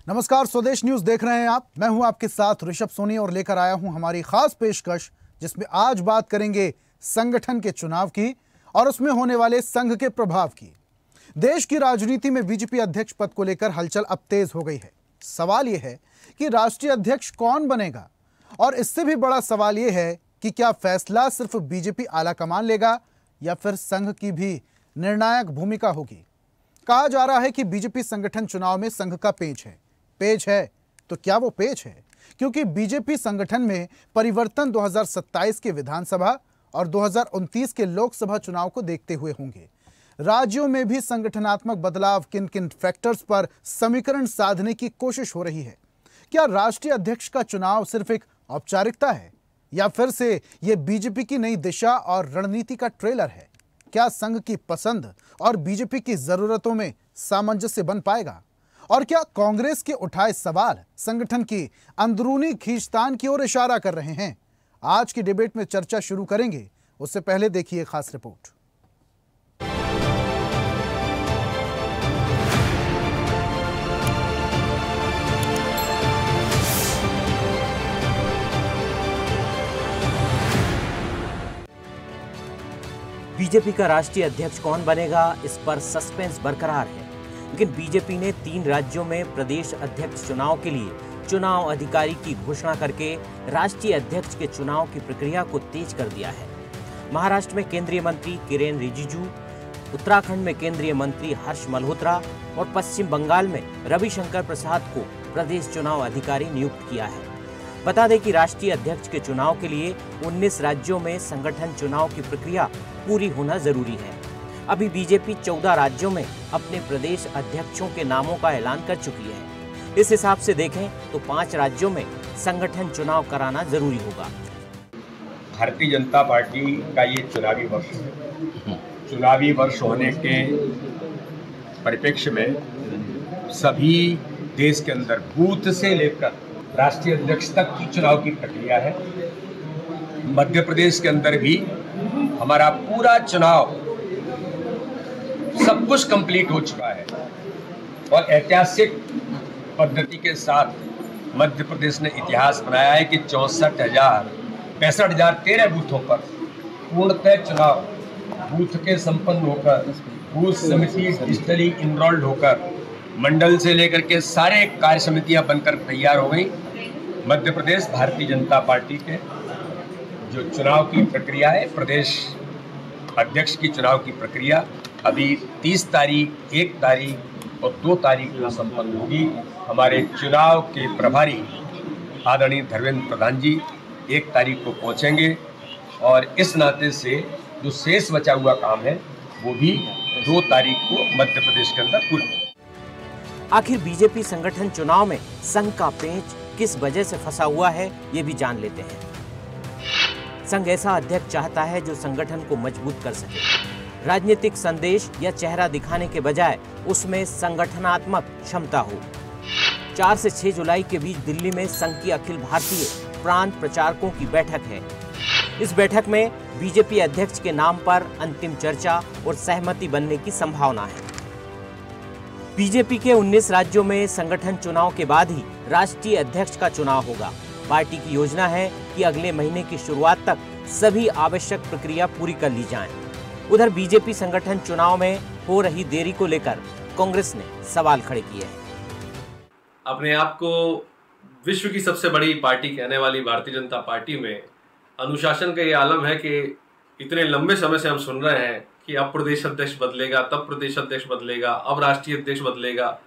नमस्कार, स्वदेश न्यूज देख रहे हैं आप। मैं हूं आपके साथ ऋषभ सोनी और लेकर आया हूं हमारी खास पेशकश, जिसमें आज बात करेंगे संगठन के चुनाव की और उसमें होने वाले संघ के प्रभाव की। देश की राजनीति में बीजेपी अध्यक्ष पद को लेकर हलचल अब तेज हो गई है। सवाल यह है कि राष्ट्रीय अध्यक्ष कौन बनेगा, और इससे भी बड़ा सवाल यह है कि क्या फैसला सिर्फ बीजेपी आलाकमान लेगा या फिर संघ की भी निर्णायक भूमिका होगी। कहा जा रहा है कि बीजेपी संगठन चुनाव में संघ का पेच है, तो क्या वो पेच है? क्योंकि बीजेपी संगठन में परिवर्तन 2027 के विधानसभा और 2029 के लोकसभा चुनाव को देखते हुए होंगे। राज्यों में भी संगठनात्मक बदलाव किन किन फैक्टर्स पर समीकरण साधने की कोशिश हो रही है। क्या राष्ट्रीय अध्यक्ष का चुनाव सिर्फ एक औपचारिकता है या फिर से यह बीजेपी की नई दिशा और रणनीति का ट्रेलर है? क्या संघ की पसंद और बीजेपी की जरूरतों में सामंजस्य बन पाएगा? और क्या कांग्रेस के उठाए सवाल संगठन की अंदरूनी खींचतान की ओर इशारा कर रहे हैं? आज की डिबेट में चर्चा शुरू करेंगे, उससे पहले देखिए खास रिपोर्ट। बीजेपी का राष्ट्रीय अध्यक्ष कौन बनेगा, इस पर सस्पेंस बरकरार है। लेकिन बीजेपी ने 3 राज्यों में प्रदेश अध्यक्ष चुनाव के लिए चुनाव अधिकारी की घोषणा करके राष्ट्रीय अध्यक्ष के चुनाव की प्रक्रिया को तेज कर दिया है। महाराष्ट्र में केंद्रीय मंत्री किरेन रिजिजू, उत्तराखंड में केंद्रीय मंत्री हर्ष मल्होत्रा और पश्चिम बंगाल में रविशंकर प्रसाद को प्रदेश चुनाव अधिकारी नियुक्त किया है। बता दें कि राष्ट्रीय अध्यक्ष के चुनाव के लिए 19 राज्यों में संगठन चुनाव की प्रक्रिया पूरी होना जरूरी है। अभी बीजेपी 14 राज्यों में अपने प्रदेश अध्यक्षों के नामों का ऐलान कर चुकी है। इस हिसाब से देखें तो 5 राज्यों में संगठन चुनाव कराना जरूरी होगा। भारतीय जनता पार्टी का ये चुनावी वर्ष है। चुनावी वर्ष होने के परिप्रेक्ष्य में सभी देश के अंदर बूथ से लेकर राष्ट्रीय अध्यक्ष तक की चुनाव की प्रक्रिया है। मध्य प्रदेश के अंदर भी हमारा पूरा चुनाव सब कुछ कंप्लीट हो चुका है और ऐतिहासिक पद्धति के साथ मध्य प्रदेश ने इतिहास बनाया है कि 65,013 बूथों पर पूर्णतः चुनाव बूथ के संपन्न होकर, बूथ समिति डिजिटली इनरोल्ड होकर, मंडल से लेकर के सारे कार्य समितियां बनकर तैयार हो गई। मध्य प्रदेश भारतीय जनता पार्टी के जो चुनाव की प्रक्रिया है, प्रदेश अध्यक्ष की चुनाव की प्रक्रिया अभी 30 तारीख, 1 तारीख और 2 तारीख को संपन्न होगी। हमारे चुनाव के प्रभारी आदरणीय धर्मेंद्र प्रधान जी 1 तारीख को पहुंचेंगे और इस नाते से जो शेष बचा हुआ काम है वो भी 2 तारीख को मध्य प्रदेश के अंदर पूरा होगा। आखिर बीजेपी संगठन चुनाव में संघ का पेंच किस वजह से फंसा हुआ है, ये भी जान लेते हैं। संघ ऐसा अध्यक्ष चाहता है जो संगठन को मजबूत कर सके। राजनीतिक संदेश या चेहरा दिखाने के बजाय उसमें संगठनात्मक क्षमता हो। 4 से 6 जुलाई के बीच दिल्ली में संघ की अखिल भारतीय प्रांत प्रचारकों की बैठक है। इस बैठक में बीजेपी अध्यक्ष के नाम पर अंतिम चर्चा और सहमति बनने की संभावना है। बीजेपी के 19 राज्यों में संगठन चुनाव के बाद ही राष्ट्रीय अध्यक्ष का चुनाव होगा। पार्टी की योजना है कि अगले महीने की शुरुआत तक सभी आवश्यक प्रक्रिया पूरी कर ली जाए। उधर बीजेपी संगठन चुनाव में हो रही देरी को लेकर कांग्रेस ने सवाल खड़े किए हैं। अपने आप को विश्व की सबसे बड़ी पार्टी कहने वाली भारतीय जनता पार्टी में अनुशासन का ये आलम है कि इतने लंबे समय से हम सुन रहे हैं कि अब प्रदेश अध्यक्ष बदलेगा, तब प्रदेश अध्यक्ष बदलेगा, अब राष्ट्रीय अध्यक्ष बदलेगा,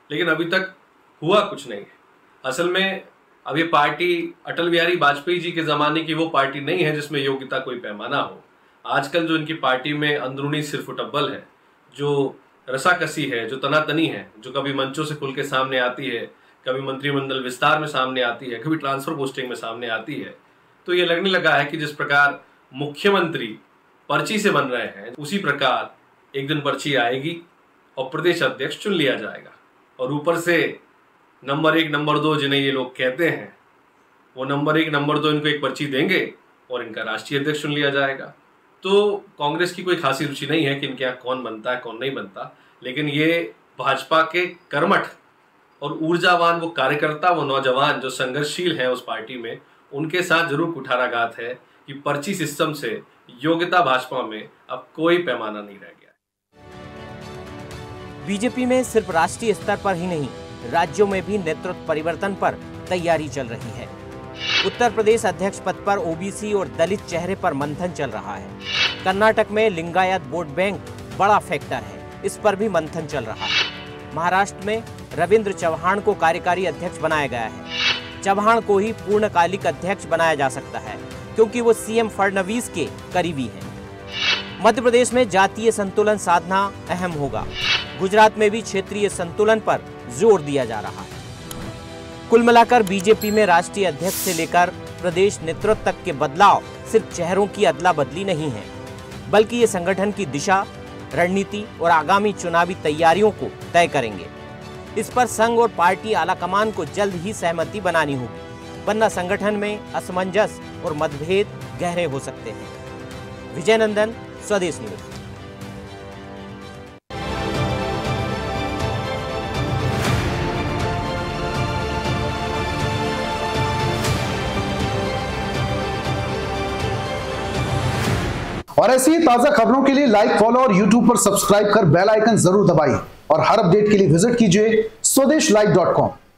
लेकिन अभी तक हुआ कुछ नहीं है। असल में अब ये पार्टी अटल बिहारी वाजपेयी जी के ज़माने की वो पार्टी नहीं है जिसमें योग्यता कोई पैमाना हो। आजकल जो इनकी पार्टी में अंदरूनी सिरफुटब्बल है, जो रसाकसी है, जो तनातनी है, जो कभी मंचों से खुल के सामने आती है, कभी मंत्रिमंडल विस्तार में सामने आती है, कभी ट्रांसफर पोस्टिंग में सामने आती है, तो ये लगने लगा है कि जिस प्रकार मुख्यमंत्री पर्ची से बन रहे हैं, उसी प्रकार एक दिन पर्ची आएगी और प्रदेश अध्यक्ष चुन लिया जाएगा और ऊपर से नंबर 1, नंबर 2 जिन्हें ये लोग कहते हैं, वो नंबर 1, नंबर 2 इनको एक पर्ची देंगे और इनका राष्ट्रीय अध्यक्ष चुन लिया जाएगा। तो कांग्रेस की कोई खासी रुचि नहीं है कि इनके यहाँ कौन बनता है कौन नहीं बनता, लेकिन ये भाजपा के कर्मठ और ऊर्जावान वो कार्यकर्ता, वो नौजवान जो संघर्षशील हैं उस पार्टी में, उनके साथ जरूर कुठाराघात है कि पर्ची सिस्टम से योग्यता भाजपा में अब कोई पैमाना नहीं रह गया। बीजेपी में सिर्फ राष्ट्रीय स्तर पर ही नहीं, राज्यों में भी नेतृत्व परिवर्तन पर तैयारी चल रही है। उत्तर प्रदेश अध्यक्ष पद पर ओबीसी और दलित चेहरे पर मंथन चल रहा है। कर्नाटक में लिंगायत वोट बैंक बड़ा फैक्टर है, इस पर भी मंथन चल रहा है। महाराष्ट्र में रविंद्र चव्हाण को कार्यकारी अध्यक्ष बनाया गया है। चव्हाण को ही पूर्णकालिक अध्यक्ष बनाया जा सकता है क्योंकि वो सीएम फडणवीस के करीबी हैं। मध्य प्रदेश में जातीय संतुलन साधना अहम होगा। गुजरात में भी क्षेत्रीय संतुलन पर जोर दिया जा रहा है। कुल मिलाकर बीजेपी में राष्ट्रीय अध्यक्ष से लेकर प्रदेश नेतृत्व तक के बदलाव सिर्फ चेहरों की अदला बदली नहीं है, बल्कि ये संगठन की दिशा, रणनीति और आगामी चुनावी तैयारियों को तय करेंगे। इस पर संघ और पार्टी आलाकमान को जल्द ही सहमति बनानी होगी, वरना संगठन में असमंजस और मतभेद गहरे हो सकते हैं। विजय नंदन, स्वदेश न्यूज। और ऐसी ही ताजा खबरों के लिए लाइक, फॉलो और यूट्यूब पर सब्सक्राइब कर बेल आइकन जरूर दबाइए और हर अपडेट के लिए विजिट कीजिए स्वदेशलाइव.com।